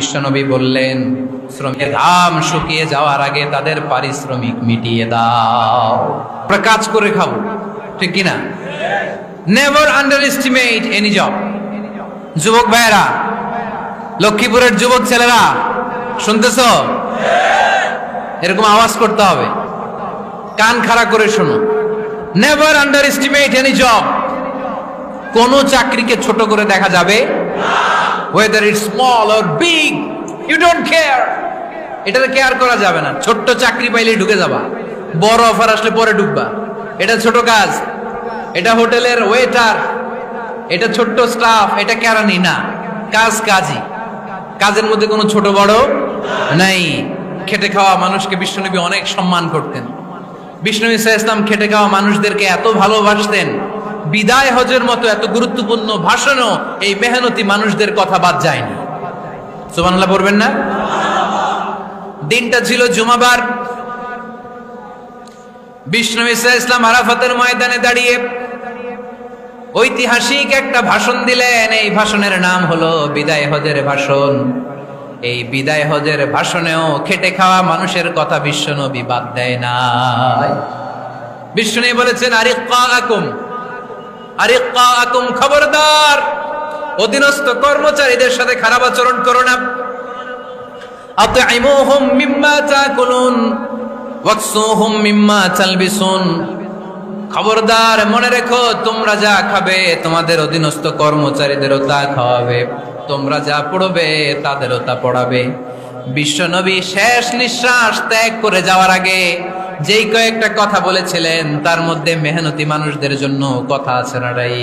বিশ্বনবী বললেন, শ্রমিকের ঘাম শুকিয়ে যাওয়ার আগে তাদের পারিশ্রমিক মিটিয়ে দাও, আমরা কাজ করে খাবো, ঠিক কিনা? Never under estimate any job. যুবক ভাইয়েরা, লক্ষ্মীপুরের যুবক ছেলেরা শুনতেছ? এরকম আওয়াজ করতে হবে, কান খাড়া করে শোনো। Never under estimate any job. কোন চাকরিকে ছোট করে দেখা যাবে না, whether it's small or big, you don't care, এটাতে কেয়ার করা যাবে না। ছোট্ট চাকরি পাইলে ঢুকে যাবা, বড় অফার আসলে পরে ঢুকবা। এটা ছোট কাজ, এটা হোটেলের ওয়েটার, এটা ছোট্ট স্টাফ, এটা কেরানি না, কাজ কাজই। কাজের মধ্যে কোনো ছোট বড় নাই। খেটে খাওয়া মানুষকে বিশ্বনবী অনেক সম্মান করতেন। বিষ্ণু ঈসা ইসলাম খেটে খাওয়া মানুষদেরকে এত ভালোবাসতেন, বিদায় হজের মতো এত গুরুত্বপূর্ণ ভাষণও এই মেহনতি মানুষদের কথা বাদ যায়নি। সুবহানাল্লাহ পড়বেন না? দিনটা ছিল জুমাবার। বিষ্ণু ঈসা ইসলাম আরাফাতের ময়দানে দাঁড়িয়ে ঐতিহাসিক একটা ভাষণ দিলেন। এই ভাষণের নাম হলো বিদায় হজের ভাষণ। এই বিদায় হজের ভাষণেও খেটে খাওয়া মানুষের কথা বিশ্বনবী বাদ দেয় নাই। বিশ্বনবী বলেছেন, আরিক্কাকুম, খবরদার, অধীনস্থ কর্মচারীদের সাথে খারাপ আচরণ করো না। আতঈমুহুম মিম্মা তাকুলুন ওয়াকসুহুম মিম্মা তালবিসুন। খবরদার, মনে রেখো, তোমরা যা খাবে তোমাদের অধীনস্থ কর্মচারীদেরও তা খাওয়াবে, তোমরা যা পড়বে তাদেরও তা পড়াবে। বিশ্বনবী শেষ নিঃশ্বাস ত্যাগ করে যাওয়ার আগে যেই কয়েকটা কথা বলেছিলেন, তার মধ্যে মেহনতি মানুষদের জন্য কথা আছে না নাই?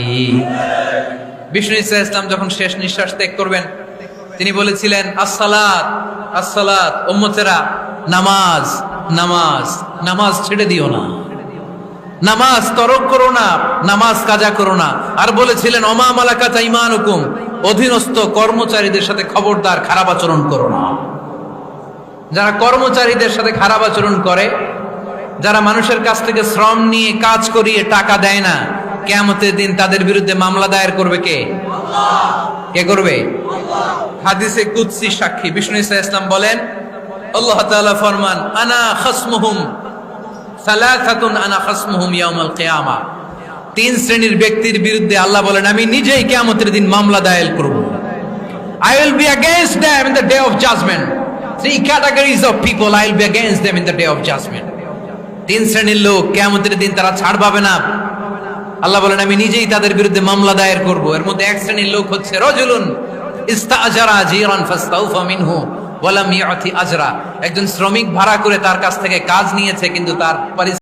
বিষ্ণু ঈসা ইসলাম যখন শেষ নিঃশ্বাস ত্যাগ করবেন, তিনি বলেছিলেন, আসসালাত আসসালাত, উম্মতেরা, নামাজ নামাজ, নামাজ ছেড়ে দিও না, নামাজ তরক করো না, নামাজ কাজা করো না। আর বলেছিলেন, ওমা মালাকাত আইমানুকুম, অধীনস্থ কর্মচারীদের সাথে খবরদার খারাপ আচরণ করো না। যারা কর্মচারীদের সাথে খারাপ আচরণ করে, যারা মানুষের কাছ থেকে শ্রম নিয়ে কাজ করিয়ে টাকা দেয় না, কিয়ামতের দিন তাদের বিরুদ্ধে মামলা দায়ের করবে কে? কে করবে? হাদিসে কুদসি সাক্ষী বিষ্ণু ঈসা ইসলাম বলেন, আল্লাহ তাআলা ফরমান, আনা খাসমুহুম সালাসাতুন আনা খাসমুহুম ইয়াউমাল কিয়ামা। তিন শ্রেণীর ব্যক্তির বিরুদ্ধে আল্লাহ বলেন, আমি নিজেই কিয়ামতের দিন মামলা দায়ের করব। I will be against them in the day of judgment. Three categories of people, I will be against them in the day of judgment. তিন শ্রেণীর লোক কিয়ামতের দিন তারা ছাড় পাবে না। আল্লাহ বলেন, আমি নিজেই তাদের বিরুদ্ধে মামলা দায়ের করব। এর মধ্যে এক শ্রেণীর লোক হচ্ছে রাজুলুন ইস্তাআজারা জিরান ফাস্তাউফা মিনহু ওয়া লাম ইউতি আজরা। একজন শ্রমিক ভাড়া করে তার কাছ থেকে কাজ নিয়েছে, কিন্তু তার